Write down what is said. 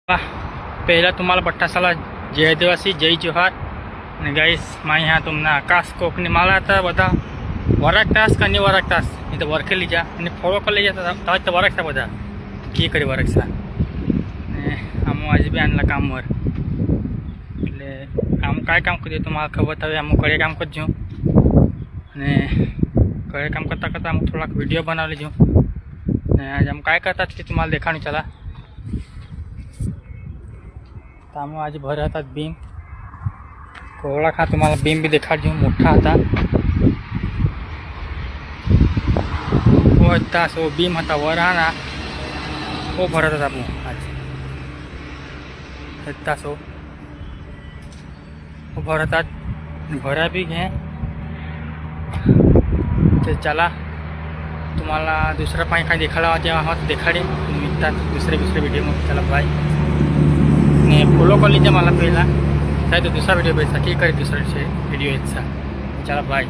पहिला तुम्हाला बट्टासाला जय आदिवासी जय जोहार અને ગાઈસ मैं यहाँ तुमने आकाश कोकनी माला था बता वरक टास कनी वरक टास नहीं तो वरखे लीजा અને ફોલો કરી લેજા તો વરક था બધા की કરી વરક सा हम आज भी आणला कामवर એટલે આમ काय काम કરીએ તો મારા ખબર હવે हम ઘરે काम કરજો અને ઘરે काम करता करता हम थोड़ा वीडियो बना लीजो ने आज हम काय करता ते तुम्हाला देखाणू चला तामो आज भर आता बीम कोवळा खा तुम्हाला बीम भी देखा जो मोठा था वो था सो बीम था वराना वो भरत था आज इतना सो वो भरत भरा भी गए तो चला तुम्हाला दुसरा पाणी काय देखाला तेव्हा देखाडे निघतात दुसरे व्हिडिओ में चला बाय ने फॉलो कर लीजिए मला पहिला चाहे तो दूसरा वीडियो भेज सके करे दूसरे से वीडियो चला बाय।